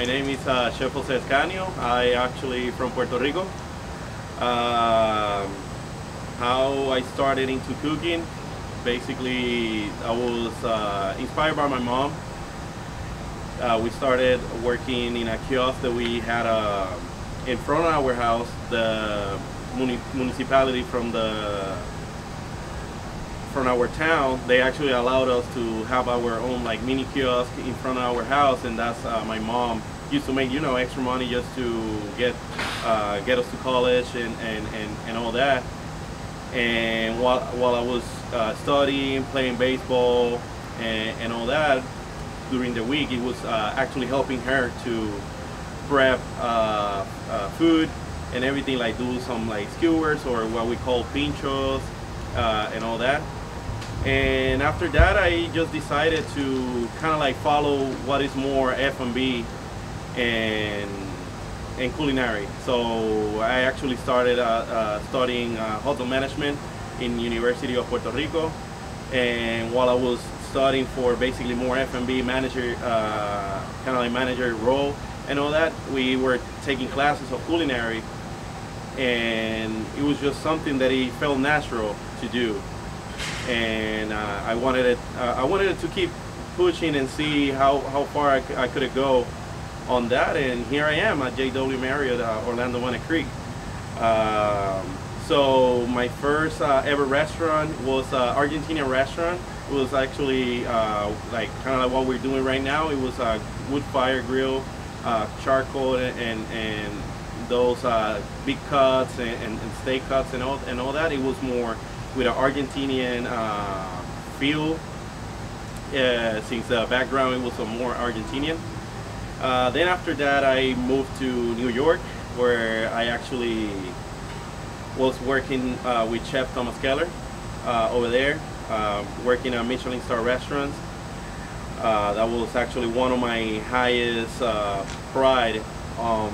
My name is Chef Escanio. I actually from Puerto Rico. How I started into cooking, basically I was inspired by my mom. We started working in a kiosk that we had in front of our house. The municipality from our town, they actually allowed us to have our own like mini kiosk in front of our house, and that's my mom used to make extra money just to get us to college and all that. And while I was studying, playing baseball and all that during the week, it was actually helping her to prep food and everything, like do some like skewers or what we call pinchos and all that. And after that, I just decided to kind of like follow what is more F&B and culinary. So I actually started studying hotel management in University of Puerto Rico. And while I was studying for basically more F&B manager, kind of like manager role and all that, we were taking classes of culinary, and it was just something that it felt natural to do. And I wanted it to keep pushing and see how far I could go on that. And here I am at JW Orlando Bonnet Creek. So my first ever restaurant was Argentinian restaurant. It was actually like kind of like what we're doing right now. It was a wood fire grill, charcoal and those big cuts and steak cuts and all that. It was more with an Argentinian feel, since the background it was a more Argentinian. Then after that, I moved to New York, where I actually was working with Chef Thomas Keller over there, working at Michelin star restaurants. That was actually one of my highest pride on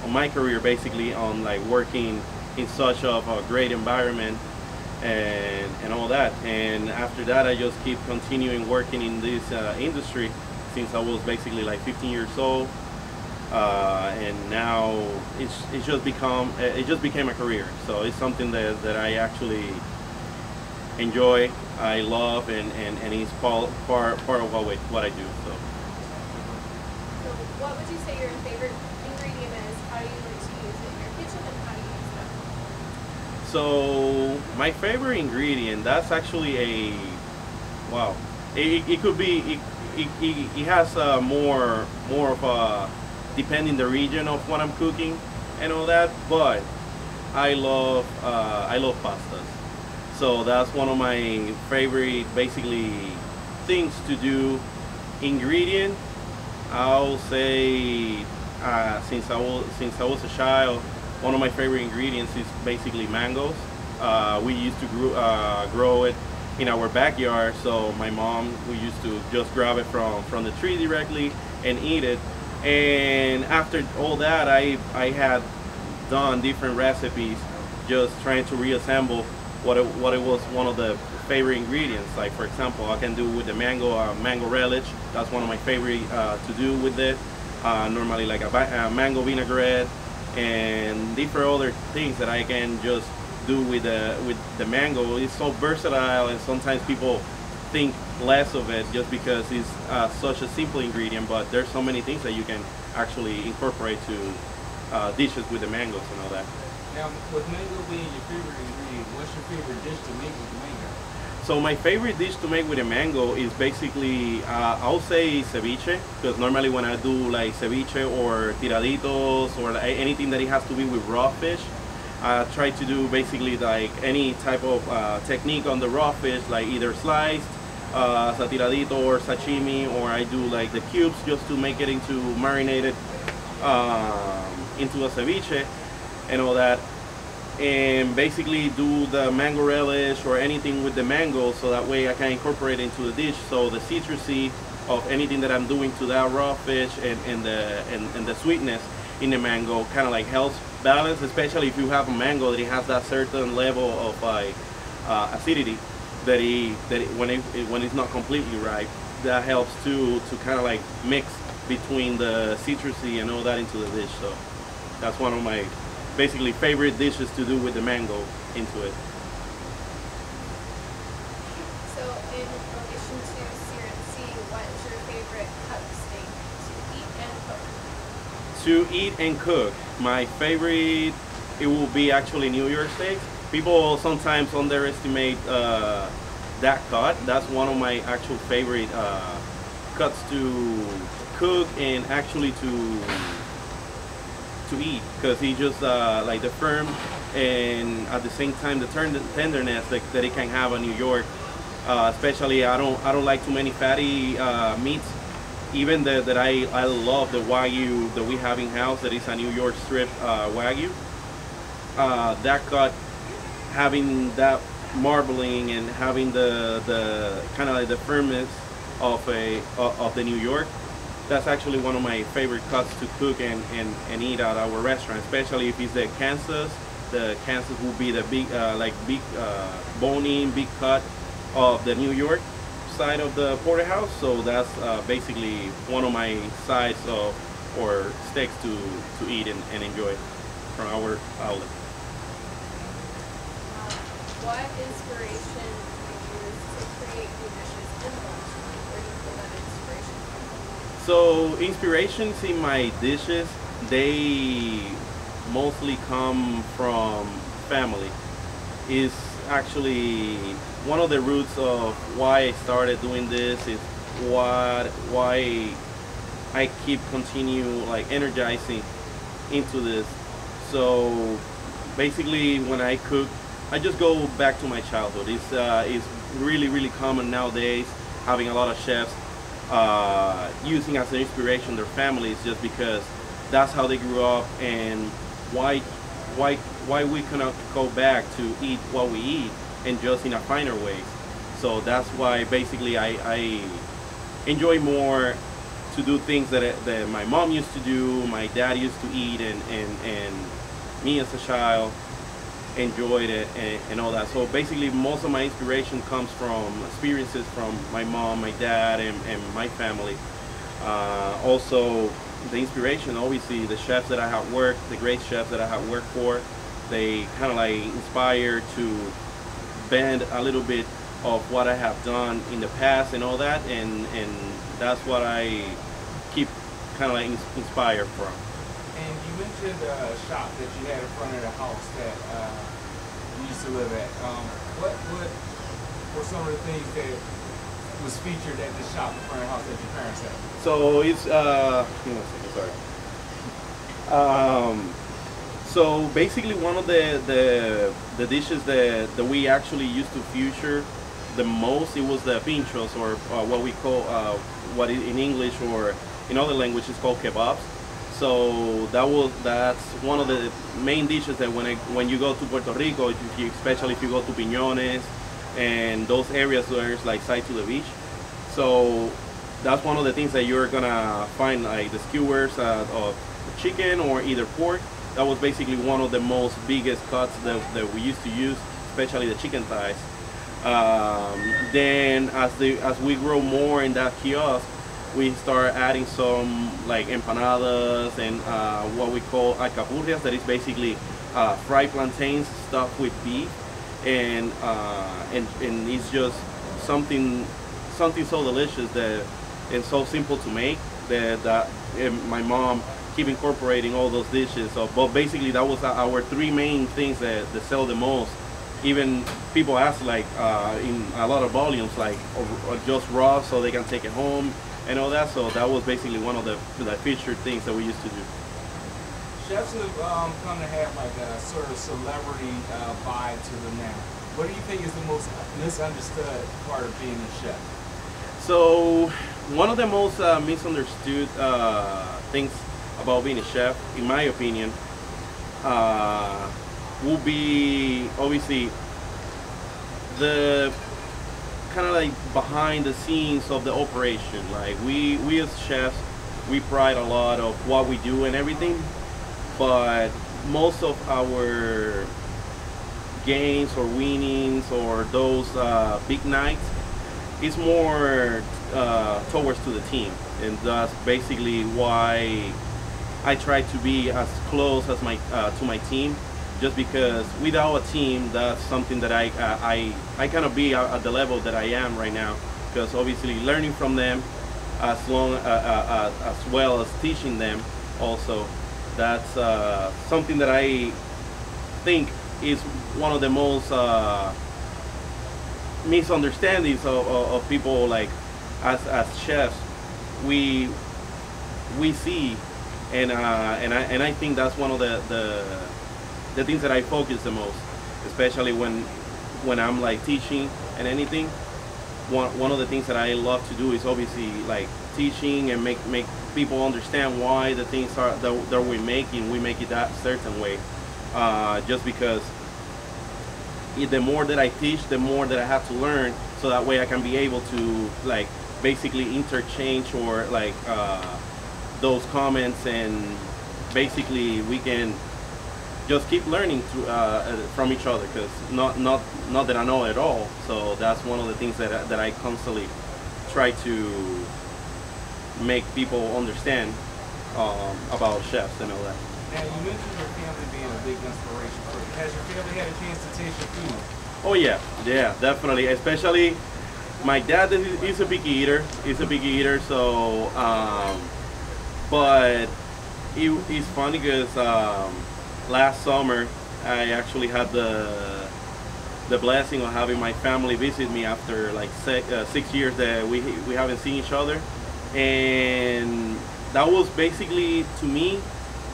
my career, basically, on like working in such of a great environment and all that. And after that, I just keep continuing working in this industry since I was basically like 15 years old, and now it just became a career. So it's something that I actually enjoy, I love, and it's part of what I do. So what would you say your favorite ingredient is? How do you like to use it in your kitchen, and how do you use it? So my favorite ingredient, that's actually it could be, it has more of a, depending the region of what I'm cooking and all that, but I love pastas. So that's one of my favorite basically things to do. Ingredient, I'll say, since I was a child, one of my favorite ingredients is basically mangoes. We used to grow it in our backyard, so my mom, we used to just grab it from the tree directly and eat it. And after all that, I had done different recipes, just trying to reassemble what it was one of the favorite ingredients. Like, for example, I can do with the mango relish. That's one of my favorite to do with it. Normally like a mango vinaigrette and different other things that I can just do with the mango. It's so versatile, and sometimes people think less of it just because it's such a simple ingredient, but there's so many things that you can actually incorporate to dishes with the mangoes and all that. Now, with mango being your favorite ingredient, what's your favorite dish to make with mango? So my favorite dish to make with a mango is basically, I'll say ceviche, because normally when I do like ceviche or tiraditos or anything that it has to be with raw fish, I try to do basically like any type of technique on the raw fish, like either sliced as a tiradito or sashimi, or I do like the cubes just to make it into marinated into a ceviche and all that. And basically do the mango relish or anything with the mango, so that way I can incorporate it into the dish. So the citrusy of anything that I'm doing to that raw fish and the sweetness in the mango kind of like helps balance, especially if you have a mango that it has that certain level of like acidity that when it's not completely ripe, that helps to kind of like mix between the citrusy and all that into the dish. So that's one of my basically favorite dishes to do with the mango into it. So in relation to Sear and Sea, what is your favorite cut of steak to eat and cook? To eat and cook, my favorite, it will be actually New York steaks. People sometimes underestimate that cut. That's one of my actual favorite cuts to cook and actually to eat, because he just like the firm and at the same time the tenderness that it can have in New York. Especially I don't like too many fatty meats. Even that I love the Wagyu that we have in house, that is a New York strip Wagyu. That cut, having that marbling and having the kind of like the firmness of the New York, that's actually one of my favorite cuts to cook and eat at our restaurant, especially if it's the Kansas. The Kansas will be the big big bone-in, big cut of the New York side of the porterhouse. So that's basically one of my sides of or steaks to eat and enjoy from our outlet. What inspiration do you use to create new dishes in the restaurant? Where do you pull that inspiration from? So inspirations in my dishes, they mostly come from family. Is actually one of the roots of why I started doing this, is why I keep continue like energizing into this. So basically when I cook, I just go back to my childhood. It's really common nowadays having a lot of chefs using as an inspiration their families, just because that's how they grew up, and why we cannot go back to eat what we eat and just in a finer ways. So that's why basically I enjoy more to do things that my mom used to do, my dad used to eat, and me as a child enjoyed it and all that. So basically most of my inspiration comes from experiences from my mom, my dad, and my family. Also the inspiration, obviously the chefs that I have worked, the great chefs that I have worked for, they kind of like inspire to bend a little bit of what I have done in the past and all that, and that's what I keep kind of like inspired from. And you mentioned a shop that you had in front of the house that you used to live at. What were some of the things that was featured at the shop in front of the house that your parents had? So it's give me 1 second, sorry. So basically one of the dishes that we actually used to feature the most, it was the pinchos, or what we call what in English or in other languages called kebabs. So that's one of the main dishes that when you go to Puerto Rico, especially if you go to Piñones and those areas where it's like side to the beach. So that's one of the things that you're gonna find, like the skewers of chicken or either pork. That was basically one of the most biggest cuts that we used to use, especially the chicken thighs. Then as we grow more in that kiosk, we start adding some like empanadas and what we call alcapurrias, that is basically fried plantains stuffed with beef, and it's just something so delicious that and so simple to make that my mom keep incorporating all those dishes. So, but basically that was our three main things that sell the most. Even people ask like in a lot of volumes, like or just raw so they can take it home and all that. So that was basically one of the featured things that we used to do. Chefs have come to have like a sort of celebrity vibe to them now. What do you think is the most misunderstood part of being a chef? So one of the most misunderstood things about being a chef, in my opinion, will be obviously the kind of like behind the scenes of the operation. Like we as chefs, we pride a lot of what we do and everything, but most of our gains or winnings or those big nights is more towards to the team. and that's basically why I try to be as close as my to my team, just because without a team, that's something that I cannot be at the level that I am right now. Because obviously learning from them, as well as teaching them, also, that's something that I think is one of the most misunderstandings of people, like as chefs. We see, and I think that's one of the things that I focus the most, especially when I'm like teaching and anything. One of the things that I love to do is obviously like teaching and make people understand why the things are that we make it that certain way. Just because the more that I teach, the more that I have to learn, so that way I can be able to like basically interchange or like those comments, and basically we can just keep learning from each other, because not that I know it all. So that's one of the things that I constantly try to make people understand about chefs and all that. Now, you mentioned your family being a big inspiration for you. Has your family had a chance to taste your food? Oh yeah, definitely. Especially my dad is a picky eater. He's a picky eater, so but it's funny because last summer I actually had the blessing of having my family visit me after like 6 years that we haven't seen each other, and that was basically, to me,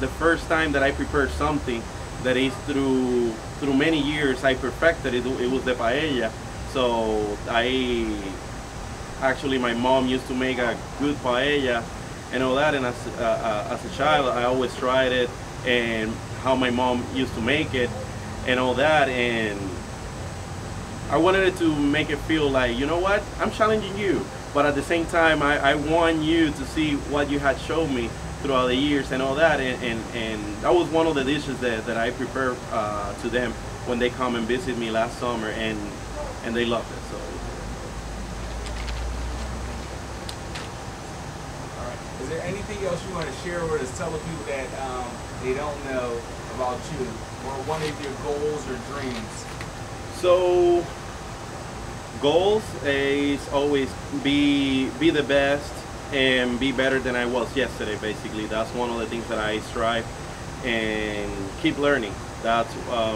the first time that I prepared something that is through many years I perfected it. It was the paella. So my mom used to make a good paella and all that, and as a child I always tried it, and how my mom used to make it and all that, and I wanted it to make it feel like, you know what, I'm challenging you, but at the same time I want you to see what you had shown me throughout the years and all that, and that was one of the dishes that I prepare to them when they come and visit me last summer, and they loved it. So. All right. Is there anything else you want to share with us? Tell the people that they don't know about you, or one of your goals or dreams. So, goals is always be the best and be better than I was yesterday. Basically, that's one of the things that I strive, and keep learning. That's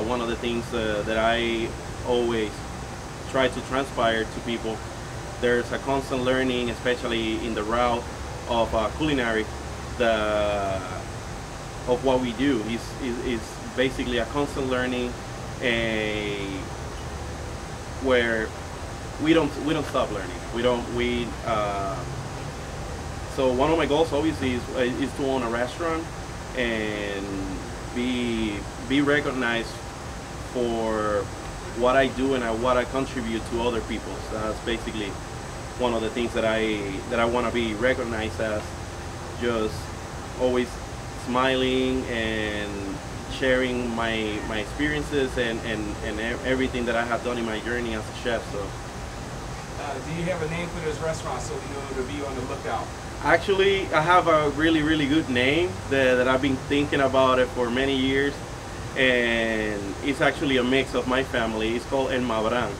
one of the things that I always try to transpire to people. There's a constant learning, especially in the route of culinary. Of what we do is basically a constant learning, where we don't stop learning. So one of my goals obviously is to own a restaurant and be recognized for what I do and what I contribute to other people. So that's basically one of the things that I want to be recognized as, just always smiling and sharing my experiences and everything that I have done in my journey as a chef. So. Do you have a name for this restaurant so we know to be on the lookout? Actually, I have a really good name that I've been thinking about it for many years, and it's actually a mix of my family. It's called El Mabran.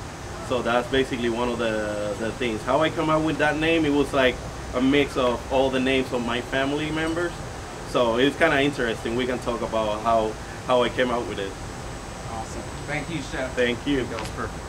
So that's basically one of the things. How I come up with that name, it was like a mix of all the names of my family members. So it's kind of interesting. We can talk about how I came out with it. Awesome. Thank you, Chef. Thank you. That was perfect.